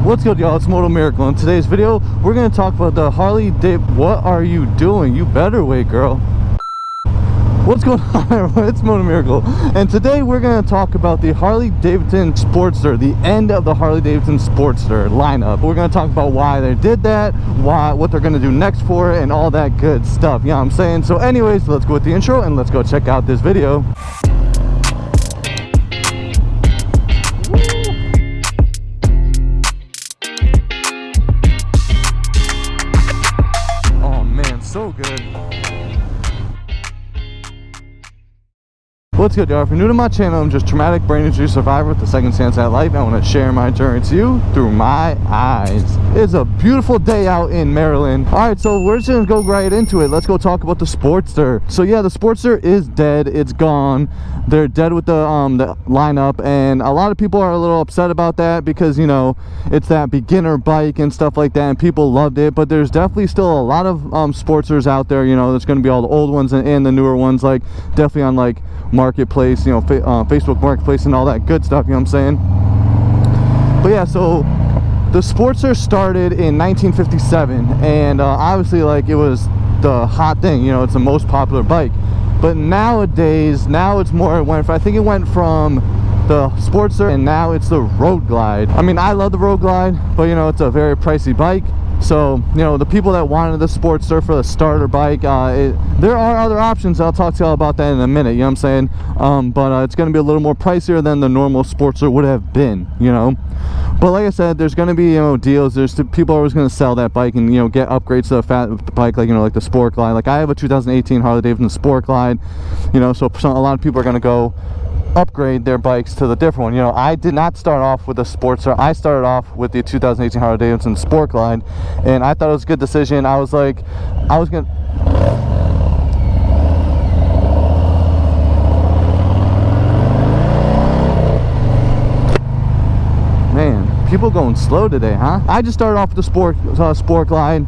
What's good, y'all? It's MotoMiracle. In today's video, we're going to talk about the Harley-Davidson. What are you doing? You better wait, girl. What's going on, everyone? It's MotoMiracle. And today we're going to talk about the Harley-Davidson Sportster, the end of the Harley-Davidson Sportster lineup. We're going to talk about why they did that, what they're going to do next for it, and all that good stuff. You know what I'm saying? So anyways, let's go with the intro and let's go check out this video. So good. What's good, y'all? If you're new to my channel, I'm just a traumatic brain injury survivor with a second chance at life. I want to share my journey to you through my eyes. It's a beautiful day out in Maryland. Alright, so we're just gonna go right into it. Let's go talk about the Sportster. So yeah, the Sportster is dead. It's gone. They're dead with the lineup, and a lot of people are a little upset about that because, you know, it's that beginner bike and stuff like that, and people loved it. But there's definitely still a lot of Sportsters out there. You know, there's going to be all the old ones and the newer ones, like definitely on like Marketplace, you know, Facebook Marketplace and all that good stuff. You know what I'm saying? But yeah, so the Sportster started in 1957, and obviously, like, it was the hot thing. You know, it's the most popular bike. But nowadays, now it's more, I think it went from the Sportster and now it's the Road Glide. I mean, I love the Road Glide, but you know, it's a very pricey bike. So, you know, the people that wanted the Sportster for the starter bike, there are other options. I'll talk to y'all about that in a minute, you know what I'm saying? But it's going to be a little more pricier than the normal Sportster would have been, you know? But like I said, there's going to be, you know, deals. People are always going to sell that bike and, you know, get upgrades to the bike, like, you know, like the Sport Glide. Like, I have a 2018 Harley-Davidson Sport Glide, you know, so a lot of people are going to go upgrade their bikes to the different one. You know, I did not start off with the Sportster. I started off with the 2018 Harley-Davidson Sport Glide, and I thought it was a good decision. I was like, I was gonna... Man, people going slow today, huh? I just started off with the Sport Glide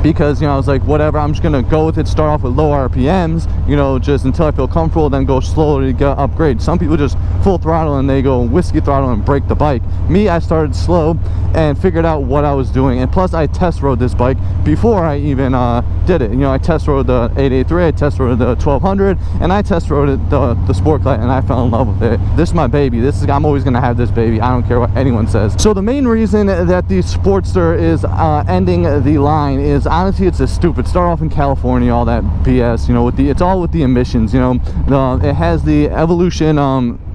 because, you know, I was like, whatever, I'm just gonna go with it, start off with low RPMs, you know, just until I feel comfortable, then go slowly to get upgrade. Some people just full throttle and they go whiskey throttle and break the bike. Me, I started slow and figured out what I was doing, and plus I test rode this bike before I even did it. You know, I test rode the 883, I test rode the 1200, and I test rode it, the Sport Glide, and I fell in love with it. This is my baby. I'm always gonna have this baby. I don't care what anyone says. So the main reason that the Sportster is ending the line is, honestly, it's just stupid. Start off in California, all that BS, you know, it's all with the emissions. You know, it has the Evolution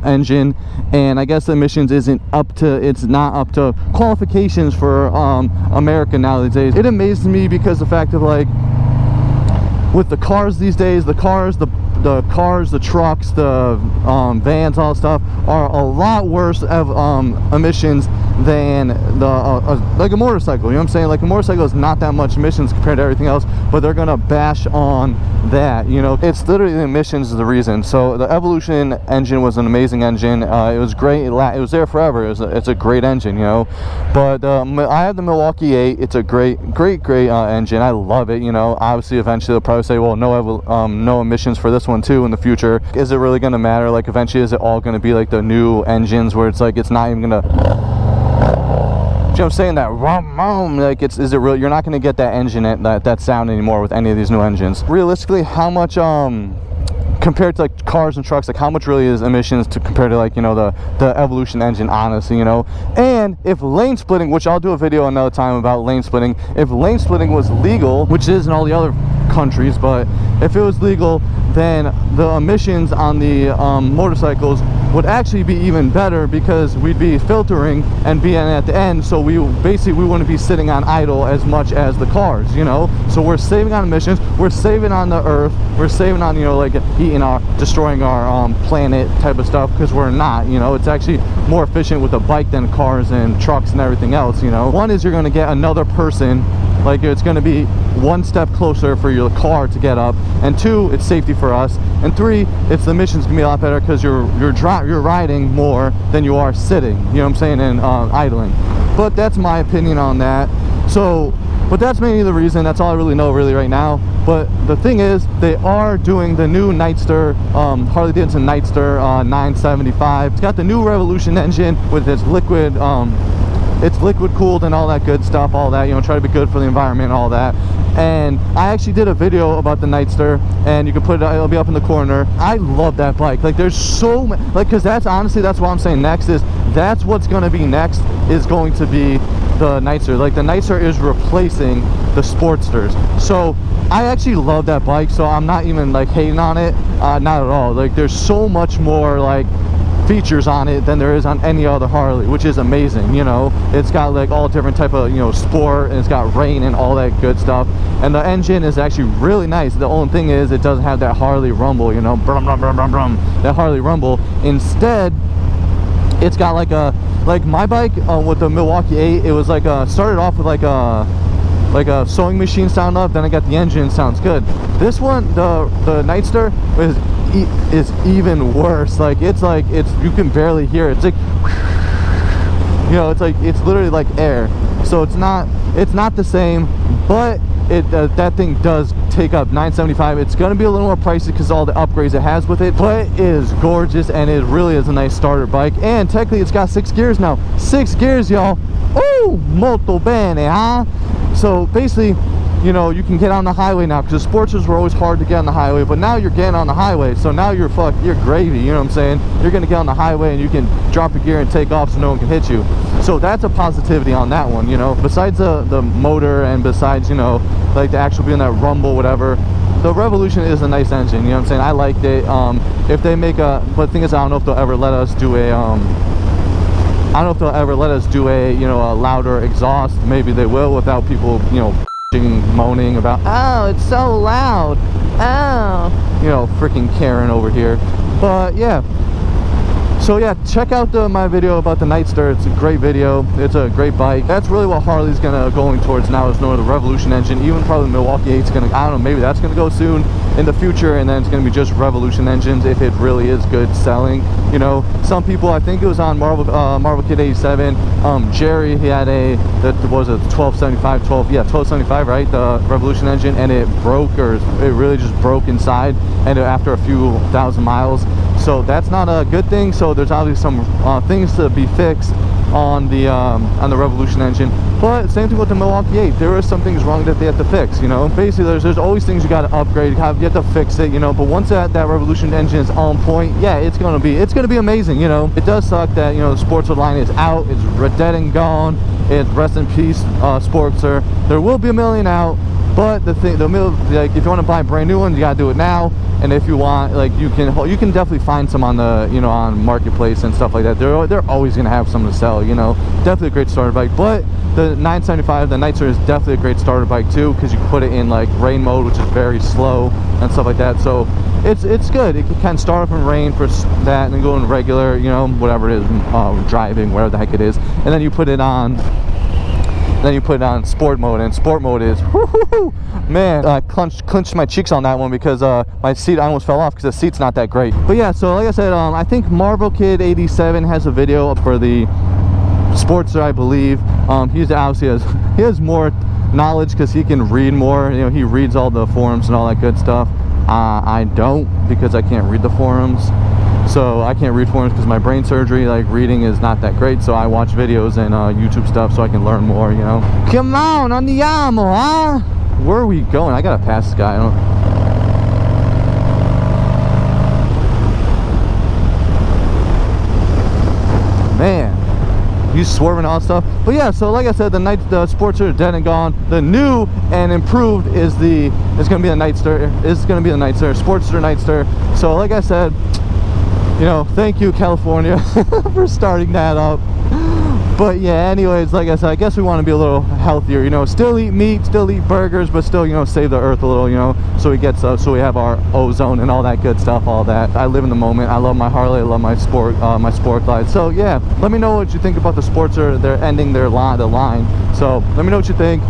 engine, and I guess the emissions it's not up to qualifications for America nowadays. It amazes me because the fact of, like, with the cars these days, the cars, the trucks, the vans, all that stuff are a lot worse of emissions than like a motorcycle. You know what I'm saying? Like, a motorcycle is not that much emissions compared to everything else, but they're gonna bash on that. You know, it's literally the emissions is the reason. So the Evolution engine was an amazing engine. It was great. It was there forever. It's a great engine, you know. But I have the Milwaukee 8. It's a great engine. I love it. You know, obviously eventually they'll probably say, well, no emissions for this one too in the future. Is it really going to matter? Like, eventually, is it all going to be like the new engines where it's like it's not even going to, you know what I'm saying, that like, is it really, you're not going to get that engine, that sound anymore with any of these new engines. Realistically, how much compared to like cars and trucks, like how much really is emissions to compare to, like, you know, the Evolution engine, honestly, you know? And if lane splitting, which I'll do a video another time about lane splitting, if lane splitting was legal, which is in all the other countries, but if it was legal, then the emissions on the motorcycles would actually be even better because we'd be filtering and being at the end, so we wouldn't be sitting on idle as much as the cars, you know? So we're saving on emissions, we're saving on the earth, we're saving on, you know, like destroying our planet type of stuff, because we're not, you know, it's actually more efficient with a bike than cars and trucks and everything else, you know? One is you're going to get another person, like, it's going to be one step closer for your car to get up, and two, it's safety for us, and three, it's the emissions going to be a lot better because you're riding more than you are sitting, you know what I'm saying, and idling. But that's my opinion on that. So, but that's mainly the reason. That's all I really know right now. But the thing is, they are doing the new Nightster, Harley-Davidson Nightster 975. It's got the new Revolution engine with its liquid it's liquid cooled and all that good stuff, all that, you know, try to be good for the environment and all that. And I actually did a video about the Nightster, and you can put it, it'll be up in the corner. I love that bike. Like, there's so many, like, because that's honestly, that's what I'm saying next is, that's what's going to be next, is going to be the Nightster. Like, the Nightster is replacing the Sportsters. So I actually love that bike, so I'm not even like hating on it, not at all. Like, there's so much more like features on it than there is on any other Harley, which is amazing. You know, it's got like all different type of, you know, sport, and it's got rain and all that good stuff, and the engine is actually really nice. The only thing is it doesn't have that Harley rumble, you know, brum, brum, brum, brum, brum, that Harley rumble. Instead, it's got like a, like my bike with the Milwaukee 8, it was like started off with like a sewing machine sound up, then I got the engine, sounds good. This one, the Nightster, is even worse. Like, it's you can barely hear it. It's like, you know, it's like, it's literally like air. So it's not the same, but it that thing does take up $975. It's gonna be a little more pricey because all the upgrades it has with it, but it is gorgeous, and it really is a nice starter bike. And technically it's got 6 gears now. 6 gears, y'all. Oh, molto bene, huh? So basically, you know, you can get on the highway now, because the Sportsters were always hard to get on the highway, but now you're getting on the highway, so now you're gravy, you know what I'm saying? You're gonna get on the highway and you can drop a gear and take off so no one can hit you. So that's a positivity on that one, you know. Besides the motor, and besides, you know, like the actual being that rumble, whatever, the Revolution is a nice engine, you know what I'm saying? I liked it. If they make a, but the thing is, I don't know if they'll ever let us do a you know, a louder exhaust. Maybe they will, without people, you know, moaning about, oh, it's so loud, oh, you know, freaking Karen over here. But yeah, so yeah, check out my video about the Nightster. It's a great video. It's a great bike. That's really what Harley's going towards now, is knowing the Revolution engine. Even probably the Milwaukee 8's gonna, I don't know, maybe that's gonna go soon in the future, and then it's gonna be just Revolution engines if it really is good selling. You know, some people, I think it was on Marvel Kid 87, Jerry, he had that was a 1275, right, the Revolution engine, and it broke, or it really just broke inside, and after a few thousand miles. So that's not a good thing. So there's obviously some things to be fixed on the Revolution engine. But same thing with the Milwaukee 8. There are some things wrong that they have to fix, you know. Basically, there's always things you got to upgrade. You have to fix it, you know. But once that Revolution engine is on point, yeah, it's gonna be amazing, you know. It does suck that, you know, the Sportster line is out. It's dead and gone. It's rest in peace, Sportster. There will be a million out. But like, if you want to buy brand new ones, you gotta do it now. And if you want, like, you can definitely find some on the, you know, on Marketplace and stuff like that. They're always gonna have some to sell, you know. Definitely a great starter bike. But the 975, the Nightster, is definitely a great starter bike too, because you can put it in like rain mode, which is very slow and stuff like that. So it's good. It can kind of start off in rain for that, and then go in regular, you know, whatever it is, driving, whatever the heck it is, and then you put it on. Then you put it on sport mode, and sport mode is, man, I clenched my cheeks on that one, because my seat, I almost fell off because the seat's not that great. But yeah, so like I said, I think Marvel Kid 87 has a video for the Sportster, I believe. He has more knowledge because he can read more. You know, he reads all the forums and all that good stuff. I don't, because I can't read the forums. So I can't read forums because my brain surgery, like, reading is not that great. So I watch videos and YouTube stuff so I can learn more, you know. Come on, andiamo, huh? Where are we going? I gotta pass this guy. Man, he's swerving all that stuff. But yeah, so like I said, the Sportster is dead and gone. The new and improved is gonna be the Nightster. It's gonna be the Nightster, Sportster Nightster. So like I said, you know, thank you, California, for starting that up. But yeah, anyways, like I said, I guess we want to be a little healthier, you know, still eat meat, still eat burgers, but still, you know, save the earth a little, you know, so we have our ozone and all that good stuff, all that. I live in the moment. I love my Harley. I love my sport glide. So yeah, let me know what you think about the Sportster. They're ending the line. So let me know what you think.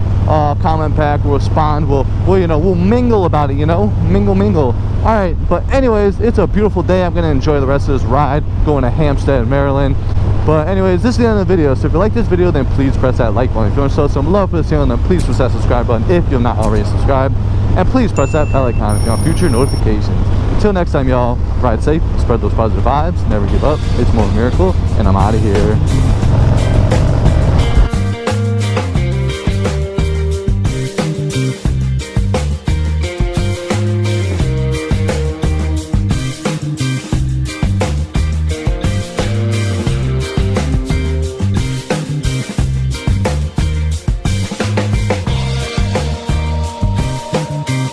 Comment back, we'll respond, we'll mingle about it, you know, mingle. All right, but anyways, it's a beautiful day. I'm gonna enjoy the rest of this ride, going to Hampstead, Maryland. But anyways, this is the end of the video. So if you like this video, then please press that like button. If you want to show some love for this channel, then please press that subscribe button if you're not already subscribed. And please press that bell icon if you want future notifications. Until next time, y'all, ride safe, spread those positive vibes, never give up. It's MotoMiracle, and I'm out of here.